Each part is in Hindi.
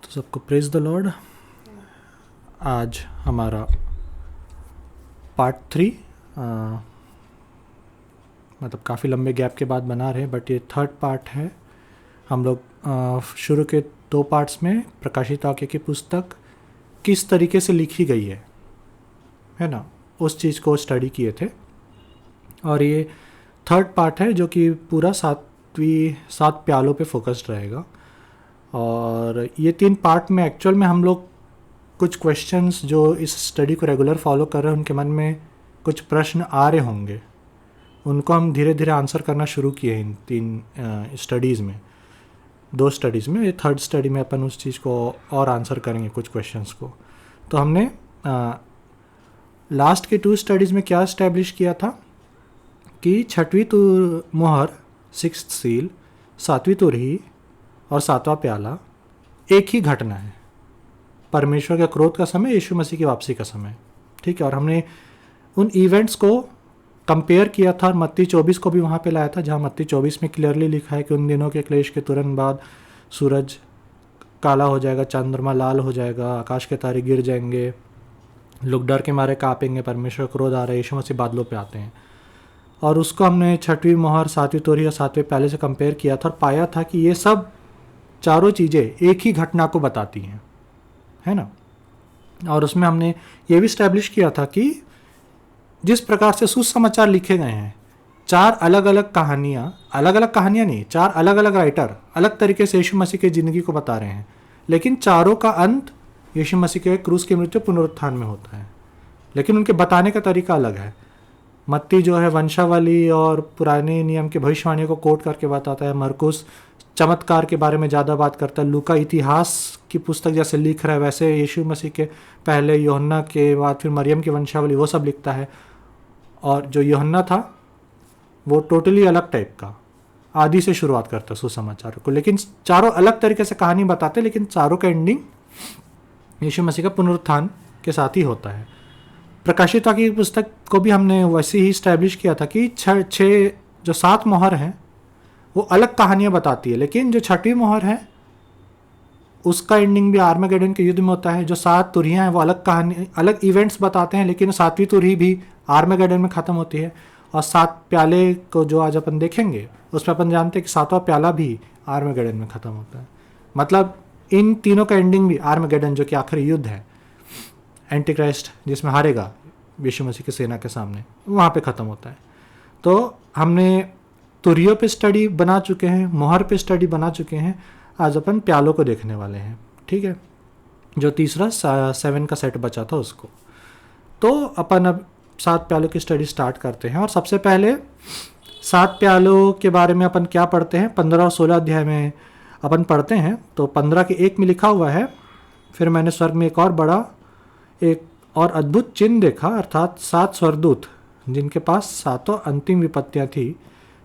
तो सबको प्रेज द लॉर्ड। आज हमारा पार्ट 3 मतलब काफ़ी लंबे गैप के बाद बना रहे हैं, बट ये थर्ड पार्ट है। हम लोग शुरू के 2 पार्ट्स में प्रकाशित वाक्य की पुस्तक किस तरीके से लिखी गई है ना, उस चीज़ को स्टडी किए थे। और ये थर्ड पार्ट है जो कि पूरा 7 प्यालों पे फोकस्ड रहेगा। और ये 3 पार्ट में एक्चुअल में हम लोग कुछ क्वेश्चंस जो इस स्टडी को रेगुलर फॉलो कर रहे हैं उनके मन में कुछ प्रश्न आ रहे होंगे, उनको हम धीरे धीरे आंसर करना शुरू किए हैं इन 3 स्टडीज़ में। 2 स्टडीज़ में, ये थर्ड स्टडी में अपन उस चीज़ को और आंसर करेंगे कुछ क्वेश्चंस को। तो हमने लास्ट के 2 स्टडीज़ में क्या इस्टेब्लिश किया था कि 6वीं मुहर, 6th सील, 7वीं तुरही और 7वां प्याला एक ही घटना है, परमेश्वर के क्रोध का समय, यीशु मसीह की वापसी का समय। ठीक है। और हमने उन इवेंट्स को कंपेयर किया था और मत्ती 24 को भी वहाँ पे लाया था, जहाँ मत्ती 24 में क्लियरली लिखा है कि उन दिनों के क्लेश के तुरंत बाद सूरज काला हो जाएगा, चंद्रमा लाल हो जाएगा, आकाश के तारे गिर जाएंगे, लोग डर के मारे काँपेंगे, परमेश्वर क्रोध आ रहा है, यीशु मसीह बादलों पे आते हैं। और उसको हमने 6वीं मुहर, 7वीं तुरही और 7वें प्याले से कंपेयर किया था और पाया था कि ये सब चारों चीज़ें एक ही घटना को बताती हैं, है ना। और उसमें हमने ये भी इस्टेब्लिश किया था कि जिस प्रकार से सुसमाचार लिखे गए हैं, 4 अलग अलग कहानियाँ नहीं, 4 अलग अलग राइटर अलग तरीके से यीशु मसीह की ज़िंदगी को बता रहे हैं, लेकिन चारों का अंत यीशु मसीह के क्रूस की मृत्यु पुनरुत्थान में होता है, लेकिन उनके बताने का तरीका अलग है। मत्ती जो है वंशावली और पुराने नियम के भविष्यवाणियों को कोट करके बताता है, मरकुस चमत्कार के बारे में ज़्यादा बात करता है, लूका इतिहास की पुस्तक जैसे लिख रहा है वैसे यीशु मसीह के पहले यूहन्ना के बाद फिर मरियम की वंशावली वो सब लिखता है। और जो यूहन्ना था वो टोटली अलग टाइप का, आदि से शुरुआत करता है सुसमाचार को, लेकिन चारों अलग तरीके से कहानी बताते, लेकिन चारों का एंडिंग यीशु मसीह का पुनरुत्थान के साथ ही होता है। प्रकाशित वाक्य की पुस्तक को भी हमने वैसे ही इस्टेब्लिश किया था कि 6 जो 7 मोहर हैं वो अलग कहानियाँ बताती है, लेकिन जो 6वीं मोहर है उसका एंडिंग भी आर्मेगेडन के युद्ध में होता है। जो 7 तुरहियाँ हैं वो अलग कहानी, अलग इवेंट्स बताते हैं, लेकिन 7वीं तुरही भी आर्मेगेडन में ख़त्म होती है। और 7 प्याले को जो आज अपन देखेंगे उसमें अपन जानते हैं कि 7वां प्याला भी आर्मेगेडन में ख़त्म होता है। मतलब इन तीनों का एंडिंग भी आर्मेगेडन, जो कि आखिरी युद्ध है, एंटी क्राइस्ट जिसमें हारेगा यीशु मसीह की सेना के सामने, वहाँ पे ख़त्म होता है। तो हमने तुरहियों पे स्टडी बना चुके हैं, मोहर पे स्टडी बना चुके हैं, आज अपन प्यालों को देखने वाले हैं। ठीक है। जो तीसरा 7 का सेट बचा था उसको, तो अपन अब 7 प्यालों की स्टडी स्टार्ट करते हैं। और सबसे पहले 7 प्यालों के बारे में अपन क्या पढ़ते हैं, 15 और 16 अध्याय में अपन पढ़ते हैं। तो 15 के 1 में लिखा हुआ है, फिर मैंने स्वर्ग में एक और अद्भुत चिन्ह देखा, अर्थात 7 स्वर्गदूत जिनके पास 7 अंतिम विपत्तियाँ थी,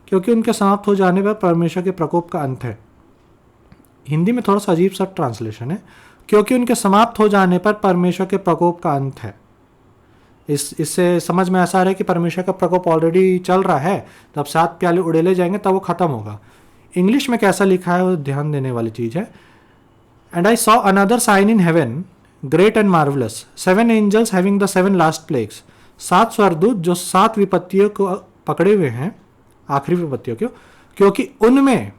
क्योंकि उनके समाप्त हो जाने पर परमेश्वर के प्रकोप का अंत है। हिंदी में थोड़ा सा अजीब सा ट्रांसलेशन है, क्योंकि उनके समाप्त हो जाने पर परमेश्वर के प्रकोप का अंत है। इससे समझ में ऐसा आ रहा है कि परमेश्वर का प्रकोप ऑलरेडी चल रहा है, तब 7 प्याले उड़ेले जाएंगे तब वो ख़त्म होगा। इंग्लिश में कैसा लिखा है वो ध्यान देने वाली चीज़ है। And I saw another sign in heaven great and marvellous, 7 angels having the 7 last plagues, 7 स्वर्गदूत जो 7 विपत्तियों को पकड़े हुए हैं, आखिरी विपत्तियों को, क्योंकि उनमें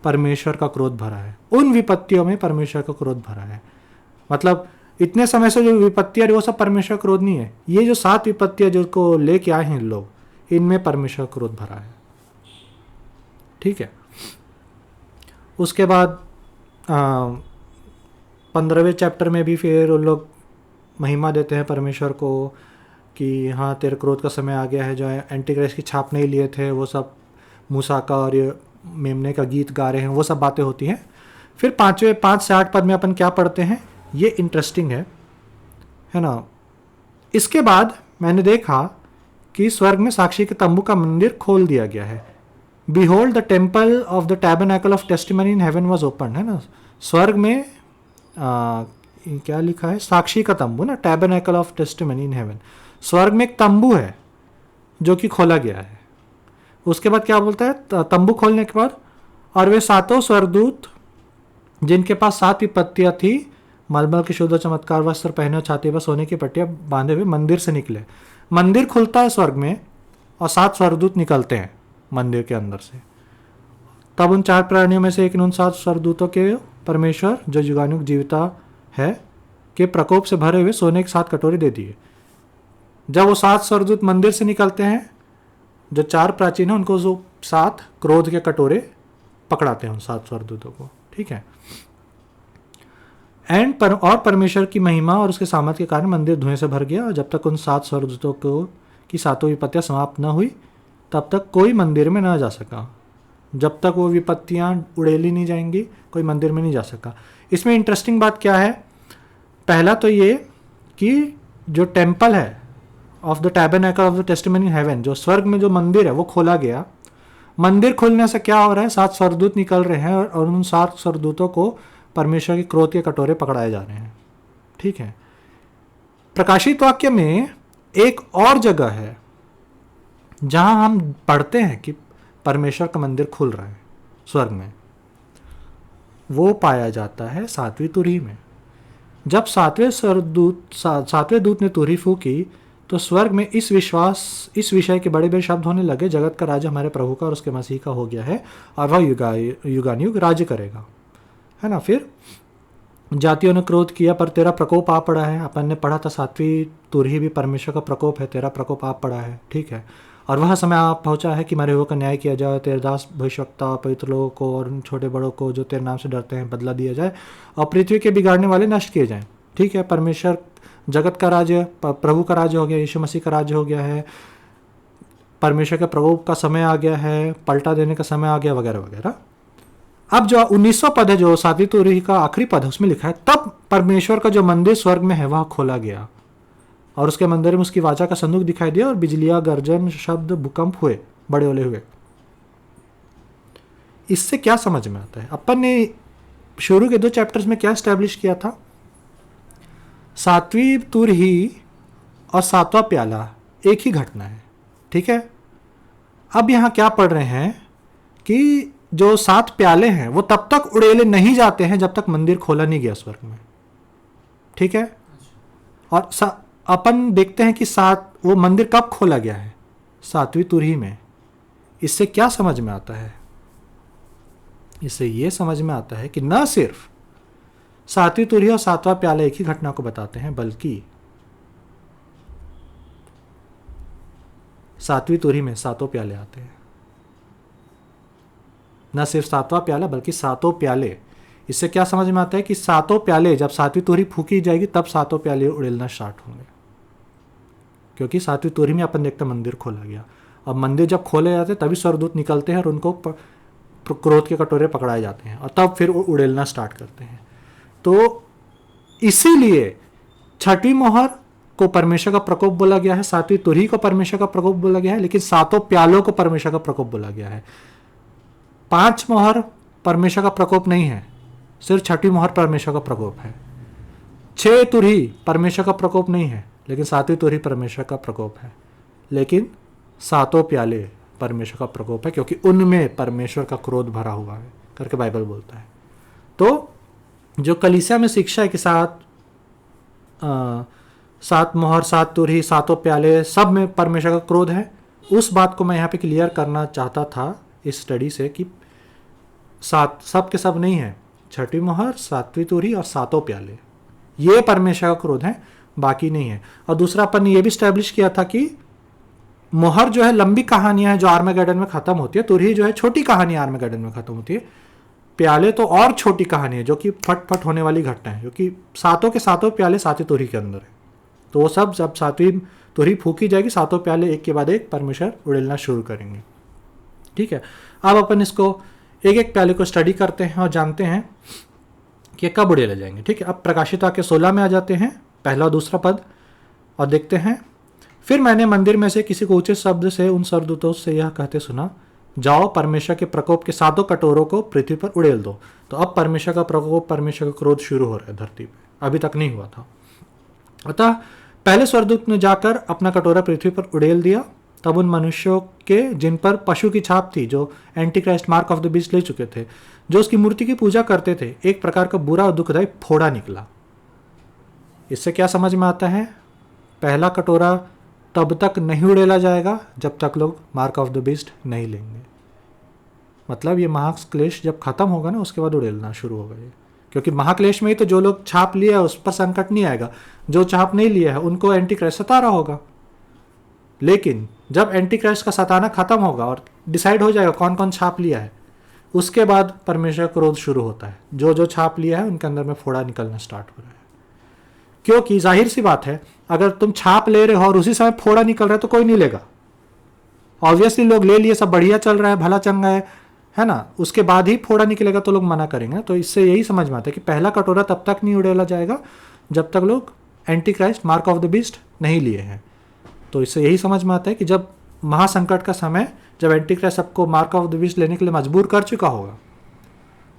परमेश्वर का क्रोध भरा है। उन विपत्तियों में परमेश्वर का क्रोध भरा है। मतलब इतने समय से जो विपत्तियां वो सब परमेश्वर क्रोध नहीं है, ये जो 7 विपत्तियां जो को लेके आए हैं लोग, इनमें परमेश्वर क्रोध भरा है। ठीक है। उसके बाद 15वें चैप्टर में भी फिर उन लोग महिमा देते हैं परमेश्वर को कि हाँ तेरे क्रोध का समय आ गया है। जो एंटी क्राइस्ट की छाप नहीं लिए थे वो सब मूसा का और ये मेमने का गीत गा रहे हैं, वो सब बातें होती हैं। फिर 5 से 8 पद में अपन क्या पढ़ते हैं, ये इंटरेस्टिंग है ना। इसके बाद मैंने देखा कि स्वर्ग में साक्षी के तंबू का मंदिर खोल दिया गया है। Behold the temple of the tabernacle of testimony in heaven was open, है ना। स्वर्ग में क्या लिखा है, साक्षी का तंबू ना, tabernacle of testimony in heaven. स्वर्ग में एक तंबू है जो कि खोला गया है। उसके बाद क्या बोलता है, तंबू खोलने के बाद, और वे 7 स्वर्गदूत जिनके पास 7 विपत्तियां थी, मलमल की शुद्ध चमत्कार वस्त्र पहने और छाती पर सोने की पट्टियां बांधे हुए मंदिर से निकले। मंदिर खुलता है स्वर्ग में और 7 स्वर्गदूत निकलते हैं मंदिर के अंदर से। तब उन 4 प्राणियों में से एक ने उन 7 स्वर्गदूतों के परमेश्वर जो युगानुग जीविता है के प्रकोप से भरे हुए सोने के 7 कटोरे दे दिए। जब वो 7 स्वर्गदूत मंदिर से निकलते हैं, जो 4 प्राचीन है उनको जो 7 क्रोध के कटोरे पकड़ाते हैं उन 7 स्वर्गदूतों को। ठीक है। और परमेश्वर की महिमा और उसके सामर्थ के कारण मंदिर धुएं से भर गया, और जब तक उन 7 स्वर्गदूतों को की 7 विपत्तियां समाप्त न हुई तब तक कोई मंदिर में न जा सका। जब तक वो विपत्तियां उड़ेली नहीं जाएंगी कोई मंदिर में नहीं जा सका। इसमें इंटरेस्टिंग बात क्या है, पहला तो ये कि जो टेम्पल है of the tabernacle of the testimony in heaven, जो स्वर्ग में जो मंदिर है वो खोला गया। मंदिर खुलने से क्या हो रहा है, 7 स्वर्गदूत निकल रहे हैं और उन 7 स्वर्गदूतों को परमेश्वर के क्रोध के कटोरे पकड़ाए जा रहे हैं। ठीक है। प्रकाशित वाक्य में एक और जगह है जहां हम पढ़ते हैं कि परमेश्वर का मंदिर खुल रहा है स्वर्ग में। वो पाया जाता है 7वीं तुरही में। जब 7वें दूत ने तुरही फूकी तो स्वर्ग में इस विषय के बड़े बड़े शब्द होने लगे, जगत का राज्य हमारे प्रभु का और उसके मसीह का हो गया है और वह युगानुयुग राज्य करेगा। है ना। फिर जातियों ने क्रोध किया पर तेरा प्रकोप आ पड़ा है। अपन ने पढ़ा था 7वीं तुरही भी परमेश्वर का प्रकोप है, तेरा प्रकोप आ पड़ा है। ठीक है। और वह समय आ पहुंचा है कि मरे हुए का न्याय किया जाए, तेरे दास भविष्यवक्ता पवित्र लोगों को और छोटे बड़ों को जो तेरे नाम से डरते हैं बदला दिया जाए और पृथ्वी के बिगाड़ने वाले नष्ट किए जाएं। ठीक है। परमेश्वर जगत का राज्य प्रभु का राज्य हो गया, यीशु मसीह का राज्य हो गया है, परमेश्वर के प्रकोप का समय आ गया है, पलटा देने का समय आ गया, वगैरह वगैरह। अब जो 19वां पद है, जो 7वीं तुरही का आखिरी पद है, उसमें लिखा है तब परमेश्वर का जो मंदिर स्वर्ग में है वह खोला गया और उसके मंदिर में उसकी वाचा का संदूक दिखाई दिया और बिजलियां, गर्जन, शब्द, भूकंप हुए, बड़े ओले हुए। इससे क्या समझ में आता है, अपन ने शुरू के 2 चैप्टर्स में क्या स्टैब्लिश किया था, 7वीं तुरही और 7वां प्याला एक ही घटना है। ठीक है। अब यहां क्या पढ़ रहे हैं कि जो 7 प्याले हैं वो तब तक उड़ेले नहीं जाते हैं जब तक मंदिर खोला नहीं गया स्वर्ग में। ठीक है। और अपन देखते हैं कि वो मंदिर कब खोला गया है, 7वीं तुरही में। इससे क्या समझ में आता है, इससे यह समझ में आता है कि न सिर्फ 7वीं तुरही और 7वां प्याला एक ही घटना को बताते हैं, बल्कि 7वीं तुरही में 7 प्याले आते हैं। न सिर्फ 7वां प्याला बल्कि 7 प्याले। इससे क्या समझ में आता है कि 7 प्याले जब 7वीं तुरही फूकी जाएगी तब 7 प्याले उड़ेलना स्टार्ट होंगे, क्योंकि 7वीं तुरही में अपन देखते मंदिर खोला गया। अब मंदिर जब खोले जाते तभी स्वर्गदूत निकलते हैं और उनको क्रोध के कटोरे पकड़ाए जाते हैं और तब फिर उड़ेलना स्टार्ट करते हैं। तो इसीलिए 6वीं मोहर को परमेश्वर का प्रकोप बोला गया है, 7वीं तुरही को परमेश्वर का प्रकोप बोला गया है, लेकिन 7 प्यालों को परमेश्वर का प्रकोप बोला गया है। 5 मोहर परमेश्वर का प्रकोप नहीं है, सिर्फ 6वीं मोहर परमेश्वर का प्रकोप है। 6 तुरही परमेश्वर का प्रकोप नहीं है, लेकिन 7वीं तुरही परमेश्वर का प्रकोप है। लेकिन 7 प्याले परमेश्वर का प्रकोप है, क्योंकि उनमें परमेश्वर का क्रोध भरा हुआ है करके बाइबल बोलता है। तो जो कलीसिया में शिक्षा है कि 7 मोहर, 7 तुरही, 7 प्याले सब में परमेश्वर का क्रोध है, उस बात को मैं यहाँ पे क्लियर करना चाहता था इस स्टडी से कि सब के सब नहीं है। 6वीं मोहर, 7वीं तुरही और 7 प्याले ये परमेश्वर का क्रोध है, बाकी नहीं है। और दूसरा अपन ने ये भी स्टैब्लिश किया था कि मोहर जो है लंबी कहानियां हैं जो आर्मेगेडन में खत्म होती है, तुरही जो है छोटी कहानी आर्मेगेडन में खत्म होती है, प्याले तो और छोटी कहानी है जो कि फट होने वाली घटना है, क्योंकि 7 के 7 प्याले 7वीं तुरही के अंदर है। तो वो सब जब 7वीं तुरही फूकी जाएगी 7 प्याले एक के बाद एक परमेश्वर उड़ेलना शुरू करेंगे। ठीक है। अब अपन इसको एक एक प्याले को स्टडी करते हैं और जानते हैं कि कब उड़ेले जाएंगे। ठीक है। अब प्रकाशित वाक्य 16 में आ जाते हैं, पहला और दूसरा पद, और देखते हैं। फिर मैंने मंदिर में से किसी को ऊंचे शब्द से उन स्वर्गदूतों से यह कहते सुना, जाओ परमेश्वर के प्रकोप के 7 कटोरों को पृथ्वी पर उड़ेल दो। तो अब परमेश्वर का प्रकोप, परमेश्वर का क्रोध शुरू हो रहा है धरती पे, अभी तक नहीं हुआ था। अतः पहले स्वर्गदूत ने जाकर अपना कटोरा पृथ्वी पर उड़ेल दिया तब उन मनुष्यों के जिन पर पशु की छाप थी, जो anti Christ mark of the beast ले चुके थे, जो उसकी मूर्ति की पूजा करते थे, एक प्रकार का बुरा और दुखदायी फोड़ा निकला। इससे क्या समझ में आता है? पहला कटोरा तब तक नहीं उड़ेला जाएगा जब तक लोग मार्क ऑफ द बीस्ट नहीं लेंगे। मतलब ये महाक्लेश जब खत्म होगा ना, उसके बाद उड़ेलना शुरू होगा ये। क्योंकि महाक्लेश में ही तो जो लोग छाप लिया है उस पर संकट नहीं आएगा, जो छाप नहीं लिया है उनको एंटी क्राइस्ट सता रहा होगा। लेकिन जब एंटी क्राइस्ट का सताना खत्म होगा और डिसाइड हो जाएगा कौन कौन छाप लिया है, उसके बाद परमेश्वर का क्रोध शुरू होता है। जो जो छाप लिया है उनके अंदर में फोड़ा निकलना स्टार्ट हो रहा है। क्योंकि जाहिर सी बात है, अगर तुम छाप ले रहे हो और उसी समय फोड़ा निकल रहा है तो कोई नहीं लेगा। ऑब्वियसली लोग ले लिए, सब बढ़िया चल रहा है, भला चंगा है ना, उसके बाद ही फोड़ा निकलेगा तो लोग मना करेंगे। तो इससे यही समझ में आता है कि पहला कटोरा तब तक नहीं उड़ेला जाएगा जब तक लोग anti Christ mark of the beast नहीं लिए हैं। तो इससे यही समझ में आता है कि जब महासंकट का समय, जब एंटी क्राइस्ट सबको मार्क ऑफ द बीस्ट लेने के लिए मजबूर कर चुका होगा,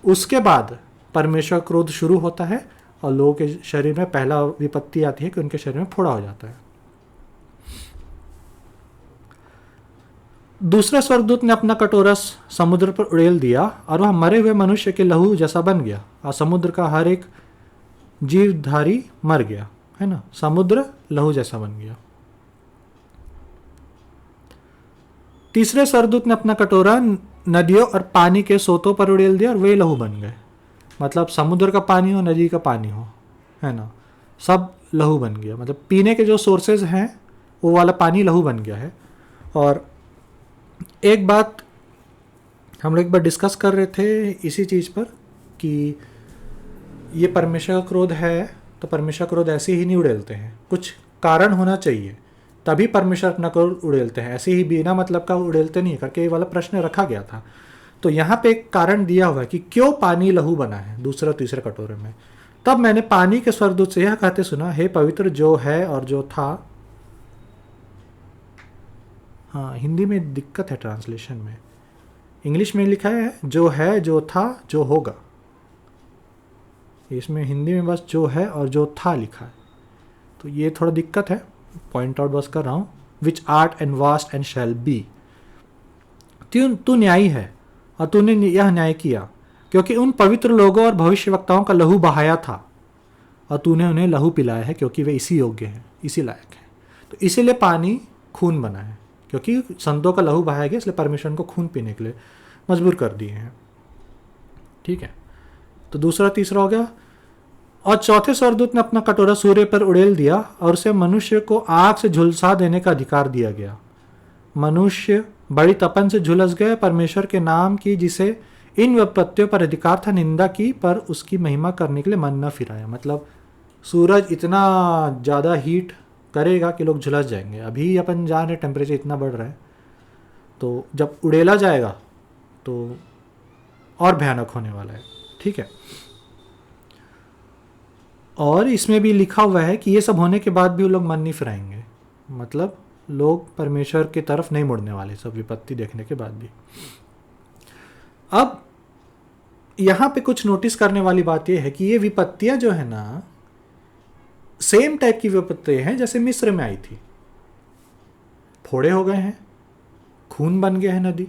उसके बाद परमेश्वर क्रोध शुरू होता है और लोगों के शरीर में पहला विपत्ति आती है कि उनके शरीर में फोड़ा हो जाता है। दूसरे स्वर्गदूत ने अपना कटोरा समुद्र पर उड़ेल दिया और वह मरे हुए मनुष्य के लहू जैसा बन गया और समुद्र का हर एक जीवधारी मर गया, है ना। समुद्र लहू जैसा बन गया। तीसरे स्वर्गदूत ने अपना कटोरा नदियों और पानी के सोतों पर उड़ेल दिया और वे लहू बन गए। मतलब समुद्र का पानी हो, नदी का पानी हो, है ना, सब लहू बन गया। मतलब पीने के जो सोर्सेज हैं वो वाला पानी लहू बन गया है। और एक बात हम लोग एक बार डिस्कस कर रहे थे इसी चीज़ पर कि ये परमेश्वर का क्रोध है, तो परमेश्वर क्रोध ऐसे ही नहीं उड़ेलते हैं, कुछ कारण होना चाहिए तभी परमेश्वर अपना क्रोध उड़ेलते हैं, ऐसे ही बिना मतलब का उड़ेलते नहीं करके ये वाला प्रश्न रखा गया था। तो यहाँ पे एक कारण दिया हुआ है कि क्यों पानी लहू बना है दूसरा तीसरे कटोरे में। तब मैंने पानी के स्वर्गदूत से यह कहते सुना, हे पवित्र जो है और जो था। हाँ, हिंदी में दिक्कत है ट्रांसलेशन में, इंग्लिश में लिखा है जो था जो होगा, इसमें हिंदी में बस जो है और जो था लिखा है, तो ये थोड़ा दिक्कत है, पॉइंट आउट बस कर रहा हूँ। विच art and vast and shall be. तू न्यायी है और तूने यह न्याय किया, क्योंकि उन पवित्र लोगों और भविष्यवक्ताओं का लहू बहाया था और तूने उन्हें लहू पिलाया है, क्योंकि वे इसी योग्य हैं, इसी लायक हैं। तो इसीलिए पानी खून बना है, क्योंकि संतों का लहू बहाया गया, इसलिए परमेश्वर को खून पीने के लिए मजबूर कर दिए हैं। ठीक है, तो दूसरा तीसरा हो गया। और चौथे स्वर्गदूत ने अपना कटोरा सूर्य पर उड़ेल दिया और उसे मनुष्य को आग से झुलसा देने का अधिकार दिया गया। मनुष्य बड़ी तपन से झुलस गए, परमेश्वर के नाम की जिसे इन विपत्तियों पर अधिकार था निंदा की, पर उसकी महिमा करने के लिए मन न फिराया। मतलब सूरज इतना ज़्यादा हीट करेगा कि लोग झुलस जाएंगे। अभी अपन जान रहे टेम्परेचर इतना बढ़ रहा है, तो जब उड़ेला जाएगा तो और भयानक होने वाला है। ठीक है, और इसमें भी लिखा हुआ है कि ये सब होने के बाद भी वो लोग मन नहीं फिराएंगे, मतलब लोग परमेश्वर की तरफ नहीं मुड़ने वाले, सब विपत्ति देखने के बाद भी। अब यहाँ पे कुछ नोटिस करने वाली बात यह है कि ये विपत्तियां जो है ना, सेम टाइप की विपत्तियां हैं जैसे मिस्र में आई थी। फोड़े हो गए हैं, खून बन गया है नदी,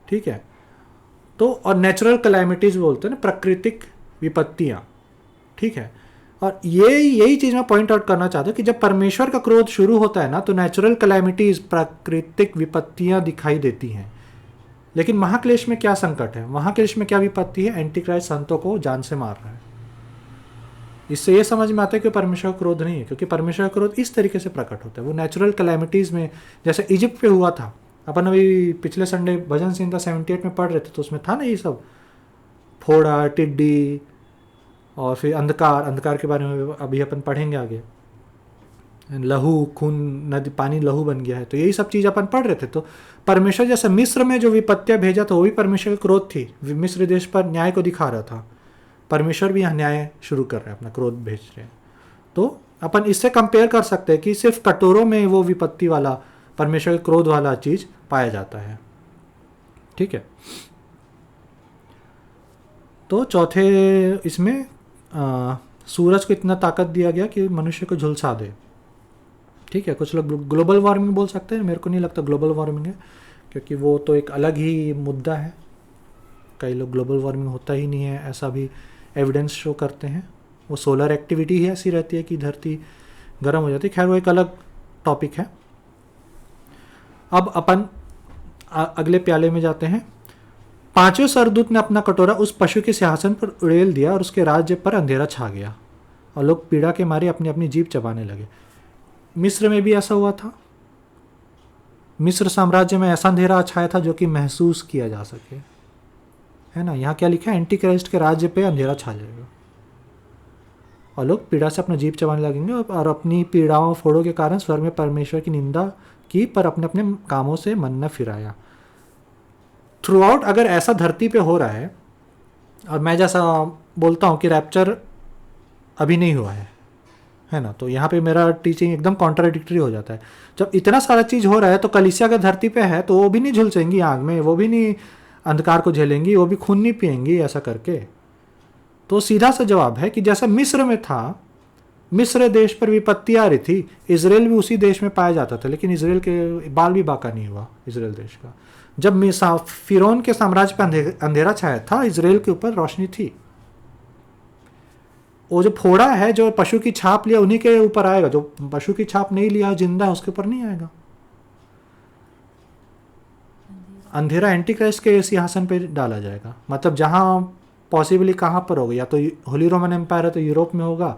ठीक है। तो और नेचुरल कैलामिटीज बोलते हैं ना, प्राकृतिक विपत्तियां, ठीक है। और यही चीज मैं पॉइंट आउट करना चाहता हूं कि जब परमेश्वर का क्रोध शुरू होता है ना, तो नेचुरल कैलामिटीज, प्राकृतिक विपत्तियां दिखाई देती हैं। लेकिन महाक्लेश में क्या संकट है, महाक्लेश में क्या विपत्ति है? एंटी क्राइस्ट संतों को जान से मार रहा है। इससे यह समझ में आता है कि परमेश्वर का क्रोध नहीं है, क्योंकि परमेश्वर का क्रोध इस तरीके से प्रकट होता है। वो नेचुरल कैलामिटीज में, जैसे इजिप्ट पे हुआ था, अपन अभी पिछले संडे भजन संहिता 78 में पढ़ रहे थे, तो उसमें था ना ये सब, फोड़ा, टिड्डी, और फिर अंधकार के बारे में अभी अपन पढ़ेंगे आगे, लहू, खून, नदी, पानी लहू बन गया है, तो यही सब चीज़ अपन पढ़ रहे थे। तो परमेश्वर जैसे मिस्र में जो विपत्तियां भेजा था वो भी परमेश्वर की क्रोध थी, मिस्र देश पर न्याय को दिखा रहा था। परमेश्वर भी यहाँ न्याय शुरू कर रहे हैं, अपना क्रोध भेज रहे हैं। तो अपन इससे कंपेयर कर सकते हैं कि सिर्फ कटोरों में वो विपत्ति वाला, परमेश्वर के क्रोध वाला चीज़ पाया जाता है। ठीक है, तो चौथे इसमें सूरज को इतना ताकत दिया गया कि मनुष्य को झुलसा दे। ठीक है, कुछ लोग ग्लोबल वार्मिंग बोल सकते हैं, मेरे को नहीं लगता ग्लोबल वार्मिंग है, क्योंकि वो तो एक अलग ही मुद्दा है। कई लोग ग्लोबल वार्मिंग होता ही नहीं है ऐसा भी एविडेंस शो करते हैं, वो सोलर एक्टिविटी ही ऐसी रहती है कि धरती गर्म हो जाती है। खैर वो एक अलग टॉपिक है। अब अपन अगले प्याले में जाते हैं। पांचवें सरदूत ने अपना कटोरा उस पशु के सिंहासन पर उड़ेल दिया और उसके राज्य पर अंधेरा छा गया और लोग पीड़ा के मारे अपनी अपनी जीभ चबाने लगे। मिस्र में भी ऐसा हुआ था। मिस्र साम्राज्य में ऐसा अंधेरा छाया था जो कि महसूस किया जा सके, है ना। यहाँ क्या लिखा है, एंटी क्राइस्ट के राज्य पे अंधेरा छा जाएगा और लोग पीड़ा से अपना जीभ चबाने लगेंगे और अपनी पीड़ाओं फोड़ों के कारण स्वर्ग में परमेश्वर की निंदा की, पर अपने अपने कामों से मन न फिराया। थ्रू आउट अगर ऐसा धरती पे हो रहा है, और मैं जैसा बोलता हूँ कि रैप्चर अभी नहीं हुआ है ना, तो यहाँ पे मेरा टीचिंग एकदम कॉन्ट्राडिक्टरी हो जाता है। जब इतना सारा चीज़ हो रहा है तो कलीसिया अगर धरती पे है तो वो भी नहीं झुलसेंगी आग में, वो भी नहीं अंधकार को झेलेंगी, वो भी खून नहीं पिएंगी ऐसा करके। तो सीधा सा जवाब है कि जैसा मिस्र में था, मिस्र देश पर विपत्ति आ रही थी, इजराइल भी उसी देश में पाया जाता था, लेकिन इजराइल के बाल भी बाका नहीं हुआ इजराइल देश का। जब फिरौन के साम्राज्य पर अंधेरा छाया था, इजराइल के ऊपर रोशनी थी। वो जो फोड़ा है, जो पशु की छाप लिया, उन्हीं के ऊपर आएगा। जो पशु की छाप नहीं लिया, जिंदा है, उसके ऊपर नहीं आएगा। अंधेरा एंटी क्राइस्ट के सिंहासन पे डाला जाएगा। मतलब जहां पॉसिबली कहाँ पर होगा, या तो होली रोमन एम्पायर है तो यूरोप में होगा,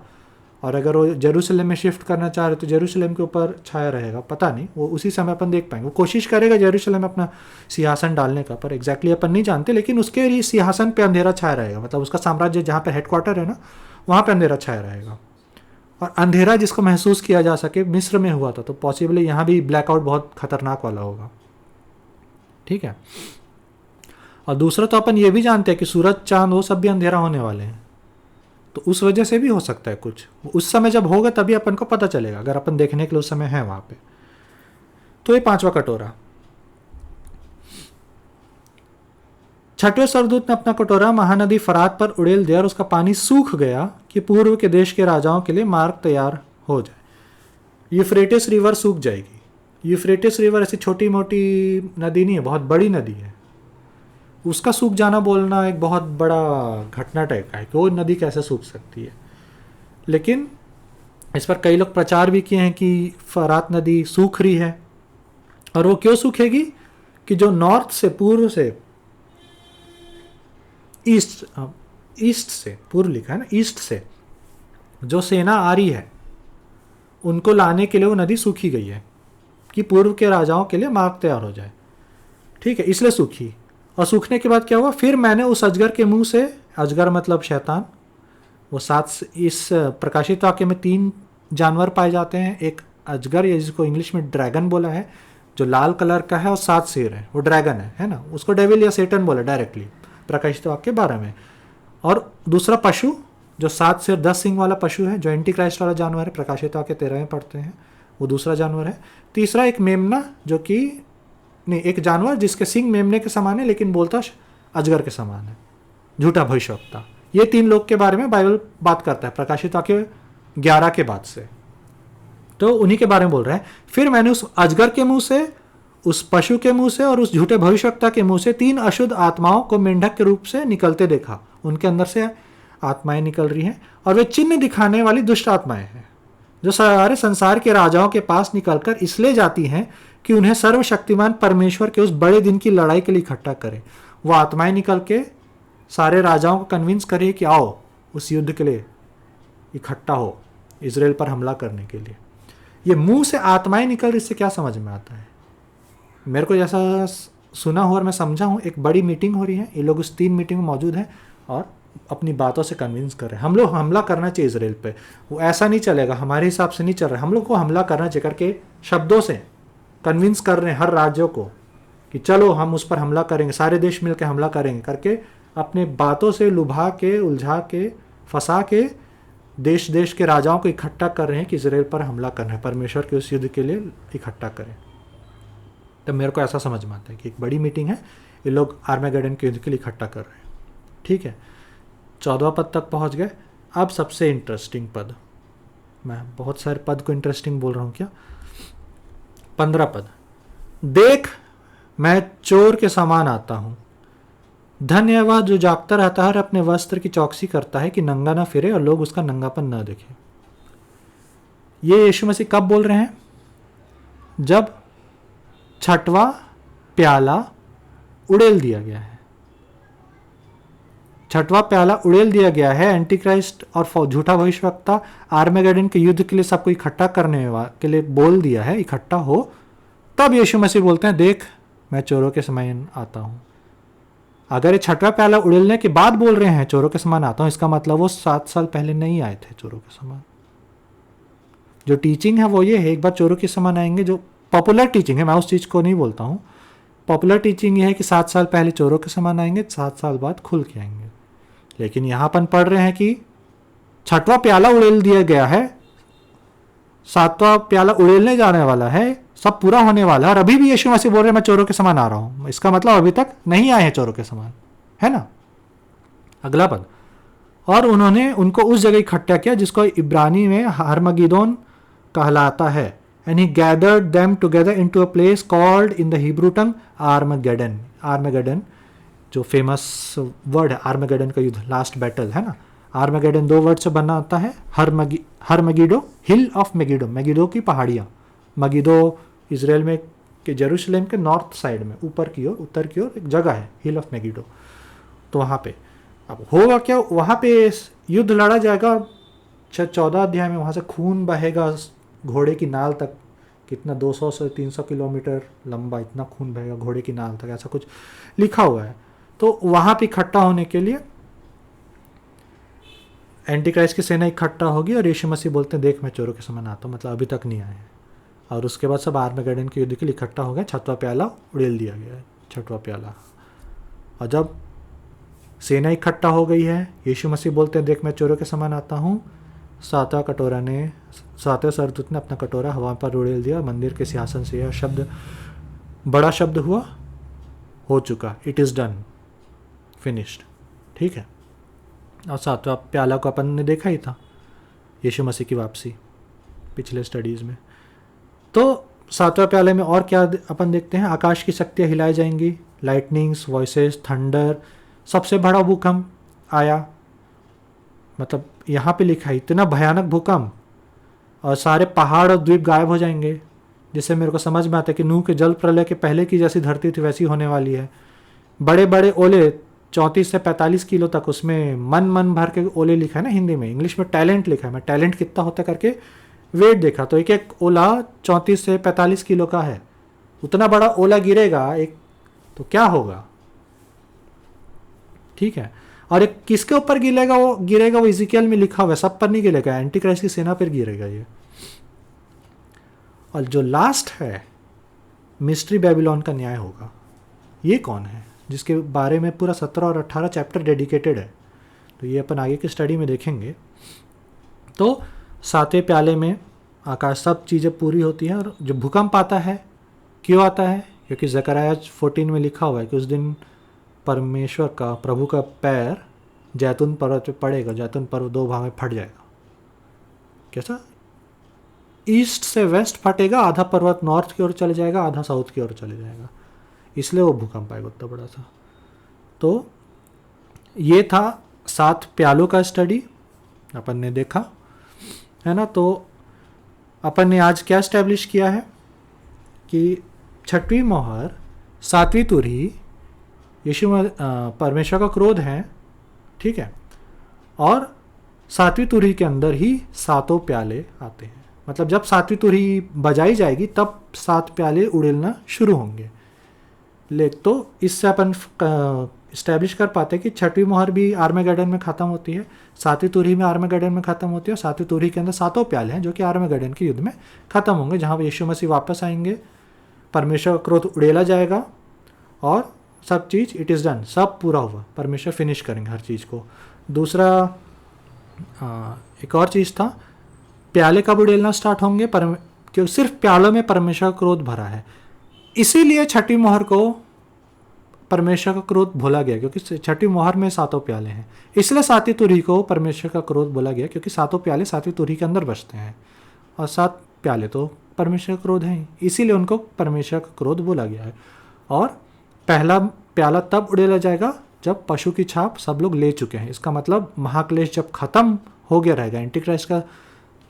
और अगर वो जेरूसलम में शिफ्ट करना चाह रहे तो जेरूसलम के ऊपर छाया रहेगा। पता नहीं, वो उसी समय अपन देख पाएंगे। वो कोशिश करेगा जेरूसलम में अपना सिंहासन डालने का, पर एग्जैक्टली अपन नहीं जानते, लेकिन उसके लिए सिंहासन पे अंधेरा छाया रहेगा। मतलब उसका साम्राज्य जहाँ पे हेडक्वार्टर है ना, वहाँ पे अंधेरा छाया रहेगा। और अंधेरा जिसको महसूस किया जा सके, मिस्र में हुआ था, तो पॉसिबली यहाँ भी ब्लैकआउट बहुत खतरनाक वाला होगा। ठीक है। और दूसरा तो अपन ये भी जानते हैं कि सूरज चांद वो सब भी अंधेरा होने वाले हैं, तो उस वजह से भी हो सकता है कुछ। उस समय जब होगा तभी अपन को पता चलेगा, अगर अपन देखने के लिए उस समय है वहां पे। तो ये पांचवा कटोरा। छठवें सरदूत ने अपना कटोरा महानदी फरात पर उड़ेल दिया और उसका पानी सूख गया कि पूर्व के देश के राजाओं के लिए मार्ग तैयार हो जाए। यूफ्रेटिस रिवर सूख जाएगी। यूफ्रेटिस रिवर ऐसी छोटी मोटी नदी नहीं है, बहुत बड़ी नदी है। उसका सूख जाना बोलना एक बहुत बड़ा घटना टाइप का है कि वो नदी कैसे सूख सकती है। लेकिन इस पर कई लोग प्रचार भी किए हैं कि फरात नदी सूख रही है। और वो क्यों सूखेगी कि जो नॉर्थ से, पूर्व से, ईस्ट से, पूर्व लिखा है ना, ईस्ट से जो सेना आ रही है उनको लाने के लिए वो नदी सूखी गई है कि पूर्व के राजाओं के लिए मार्ग तैयार हो जाए। ठीक है, इसलिए सूखी। और सूखने के बाद क्या हुआ, फिर मैंने उस अजगर के मुंह से, अजगर मतलब शैतान, वो इस प्रकाशित वाक्य में 3 जानवर पाए जाते हैं। एक अजगर, या जिसको इंग्लिश में ड्रैगन बोला है, जो लाल कलर का है और 7 सिर है, वो ड्रैगन है ना। उसको डेविल या सेटन बोला डायरेक्टली प्रकाशित वाक्य 12 में। और दूसरा पशु जो 7 सिर 10 सिंह वाला पशु है, जो एंटी क्राइस्ट वाला जानवर है, प्रकाशित वाक्य 13 में पढ़ते हैं, वो दूसरा जानवर है। तीसरा एक मेमना, जो कि नहीं, एक जानवर जिसके सिंह मेमने के समान है लेकिन बोलता अजगर के समान है, झूठा भविष्यवक्ता। ये 3 लोग के बारे में बाइबल बात करता है प्रकाशित वाक्य 11 के बाद से, तो उन्हीं के बारे में बोल रहा है। फिर मैंने उस अजगर के मुंह से, उस पशु के मुंह से और उस झूठे भविष्यवक्ता के मुंह से 3 अशुद्ध आत्माओं को मेंढक के रूप से निकलते देखा। उनके अंदर से आत्माएं निकल रही हैं और वे चिन्ह दिखाने वाली दुष्ट आत्माएं हैं, जो सारे संसार के राजाओं के पास निकलकर इसलिए जाती हैं कि उन्हें सर्वशक्तिमान परमेश्वर के उस बड़े दिन की लड़ाई के लिए इकट्ठा करें। वो आत्माएं निकल के सारे राजाओं को कन्विंस करे कि आओ उस युद्ध के लिए इकट्ठा हो, इजराइल पर हमला करने के लिए। ये मुंह से आत्माएं निकल, इससे क्या समझ में आता है? मेरे को जैसा सुना हो और मैं समझा हूँ, एक बड़ी मीटिंग हो रही है, ये लोग उस 3 मीटिंग में मौजूद हैं और अपनी बातों से कन्विंस कर रहे हैं हम लोग हमला करना चाहिए इजराइल पे। वो ऐसा नहीं चलेगा, हमारे हिसाब से नहीं चल रहा, हम लोग को हमला करना चाहिए करके शब्दों से कन्विंस कर रहे हैं हर राज्यों को कि चलो हम उस पर हमला करेंगे, सारे देश मिलकर हमला करेंगे करके, अपने बातों से लुभा के, उलझा के, फंसा के देश देश के राजाओं को इकट्ठा कर रहे हैं कि इजराइल पर हमला करना है, परमेश्वर के उस युद्ध के लिए इकट्ठा करें। तब मेरे को ऐसा समझ में आता है कि एक बड़ी मीटिंग है, ये लोग आर्मेगेडन के युद्ध के लिए इकट्ठा कर रहे हैं। ठीक है, 14वां पद तक पहुंच गए। अब सबसे इंटरेस्टिंग पद, मैं बहुत सारे पद को इंटरेस्टिंग बोल रहा हूँ क्या, 15 पद। देख मैं चोर के समान आता हूं, धन्य है वह जो जागता रहता है और अपने वस्त्र की चौकसी करता है कि नंगा ना फिरे और लोग उसका नंगापन ना देखें। ये यीशु मसीह कब बोल रहे हैं? जब छठवां प्याला उड़ेल दिया गया है। छठवां प्याला उड़ेल दिया गया है। एंटी क्राइस्ट और झूठा भविष्यवक्ता आर्मेगेडन के युद्ध के लिए सबको इकट्ठा करने के लिए बोल दिया है, इकट्ठा हो। तब यीशु मसीह बोलते हैं देख मैं चोरों के समान आता हूं। अगर ये छठवां प्याला उड़ेलने के बाद बोल रहे हैं चोरों के समान आता हूं, इसका मतलब वो 7 साल पहले नहीं आए थे चोरों के समान। जो टीचिंग है वो ये है, एक बार चोरों के समान आएंगे, जो पॉपुलर टीचिंग है, मैं उस चीज़ को नहीं बोलता हूँ। पॉपुलर टीचिंग ये है कि 7 साल पहले चोरों के समान आएंगे, 7 साल बाद खुल के आएंगे। लेकिन यहाँ अपन पढ़ रहे हैं कि छठवां प्याला उड़ेल दिया गया है, 7वां प्याला उड़ेलने जाने वाला है, सब पूरा होने वाला है, और अभी भी यीशु मसीह बोल रहे हैं मैं चोरों के समान आ रहा हूँ। इसका मतलब अभी तक नहीं आए हैं चोरों के समान, है ना। अगला पद, और उन्होंने उनको उस जगह इकट्ठा किया जिसको इब्रानी में हरमगिदोन कहलाता है। And he gathered them together into a place called in the Hebrew tongue Armageddon. Armageddon जो फेमस वर्ड है, आर्मगेडन का युद्ध, लास्ट बैटल, है ना। आर्मगेडन 2 वर्ड से बना आता है। हरमगिडो, हिल ऑफ मेगिडो, मेगिडो की पहाड़ियाँ। मगिदो इजराइल में के जेरूशलेम के नॉर्थ साइड में, ऊपर की ओर, उत्तर की ओर एक जगह है, हिल ऑफ मेगिडो। तो वहाँ पे अब होगा क्या, वहाँ पे युद्ध लड़ा जाएगा। 14 अध्याय में वहाँ से खून बहेगा घोड़े की नाल तक। कितना 200 से 300 किलोमीटर लंबा इतना खून बहेगा घोड़े की नाल तक, ऐसा कुछ लिखा हुआ है। तो वहाँ पे इकट्ठा होने के लिए एंटी क्राइस्ट की सेना इकट्ठा होगी और यीशु मसीह बोलते हैं देख मैं चोरों के समान आता हूँ, मतलब अभी तक नहीं आए हैं। और उसके बाद सब आर्मगेडन के युद्ध के लिए इकट्ठा हो गए। छठवां प्याला उड़ेल दिया गया है, छठवां प्याला। और जब सेना इकट्ठा हो गई है, यीशु मसीह बोलते हैं देख मैं चोरों के समान आता हूँ। 7वां कटोरा ने, 7वें सरदूत ने अपना कटोरा हवा पर उड़ेल दिया। मंदिर के सिंहासन से यह शब्द, बड़ा शब्द हुआ, हो चुका, इट इज़ डन, फिनिश्ड। ठीक है। और 7वां प्याला को अपन ने देखा ही था, यीशु मसीह की वापसी, पिछले स्टडीज़ में। तो 7वें प्याले में और क्या अपन देखते हैं? आकाश की शक्तियाँ हिलाई जाएंगी, लाइटनिंग्स, वॉइसेस, थंडर, सबसे बड़ा भूकंप आया। मतलब यहाँ पे लिखा है इतना भयानक भूकंप, और सारे पहाड़ और द्वीप गायब हो जाएंगे, जिससे मेरे को समझ में आता है कि नूह के जल प्रलय के पहले की जैसी धरती थी वैसी होने वाली है। बड़े बड़े ओले 34 से 45 किलो तक, उसमें मन भर के ओले लिखा है ना हिंदी में, इंग्लिश में टैलेंट लिखा है। मैं टैलेंट कितना होता करके वेट देखा, तो एक एक ओला 34 से 45 किलो का है। उतना बड़ा ओला गिरेगा एक, तो क्या होगा? ठीक है। और एक किसके ऊपर गिरेगा वो इज़िकियल में लिखा हुआ है, सब पर नहीं गिरेगा, एंटी क्राइस्ट की सेना पर गिरेगा ये। और जो लास्ट है, मिस्ट्री बेबीलोन का न्याय होगा। ये कौन है जिसके बारे में पूरा 17 और 18 चैप्टर डेडिकेटेड है? तो ये अपन आगे की स्टडी में देखेंगे। तो 7वें प्याले में आकाश सब चीज़ें पूरी होती हैं। और जो भूकंप आता है, क्यों आता है? क्योंकि ज़करिया 14 में लिखा हुआ है कि उस दिन परमेश्वर का, प्रभु का पैर जैतून पर्वत पे पड़ेगा, जैतून पर्वत 2 भाग में फट जाएगा। कैसा? ईस्ट से वेस्ट फटेगा, आधा पर्वत नॉर्थ की ओर चले जाएगा, आधा साउथ की ओर चले जाएगा, इसलिए वो भूकंप आएगा उतना बड़ा सा। तो ये था 7 प्यालों का स्टडी अपन ने देखा, है ना। तो अपन ने आज क्या स्टैब्लिश किया है कि 6वीं मोहर, 7वीं तुरही यीशु परमेश्वर का क्रोध है, ठीक है। और 7वीं तुरही के अंदर ही 7 प्याले आते हैं। मतलब जब 7वीं तुरही बजाई जाएगी तब 7 प्याले उड़ेलना शुरू होंगे। तो इससे अपन इस्टेब्लिश कर पाते हैं कि 6वीं मोहर भी आर्मेगेडन में ख़त्म होती है, 7वीं तुरही में आर्मेगेडन में ख़त्म होती है, और 7वीं तुरही के अंदर 7 प्याले हैं जो कि आर्मेगेडन के युद्ध में ख़त्म होंगे, जहाँ यीशु मसीह वापस आएंगे, परमेश्वर का क्रोध उड़ेला जाएगा और सब चीज़ इट इज़ डन, सब पूरा हुआ, परमेश्वर फिनिश करेंगे हर चीज़ को। दूसरा एक और चीज़ था, प्याले कब उड़ेलना स्टार्ट होंगे? क्योंकि सिर्फ प्यालों में परमेश्वर का क्रोध भरा है, इसीलिए 6वीं मोहर को परमेश्वर का क्रोध भूला गया, क्योंकि 6वीं मोहर में 7 प्याले हैं। इसलिए 7वीं तुरही को परमेश्वर का क्रोध बोला गया, क्योंकि 7 प्याले 7वीं तुरही के अंदर बसते हैं, और 7 प्याले तो परमेश्वर का क्रोध है ही, इसीलिए उनको परमेश्वर का क्रोध बोला गया है। और पहला प्याला तब उड़ेला जाएगा जब पशु की छाप सब लोग ले चुके हैं। इसका मतलब महाक्लेश जब खत्म हो गया रहेगा, एंटीक्राइस्ट का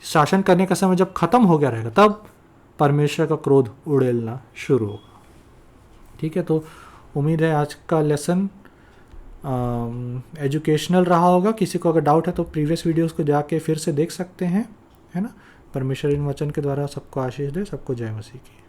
शासन करने का समय जब खत्म हो गया रहेगा, तब परमेश्वर का क्रोध उड़ेलना शुरू होगा। ठीक है, तो उम्मीद है आज का लेसन एजुकेशनल रहा होगा। किसी को अगर डाउट है तो प्रीवियस वीडियोस को जाके फिर से देख सकते हैं, है ना। परमेश्वर इन वचन के द्वारा सबको आशीष दे। सबको जय मसीह की।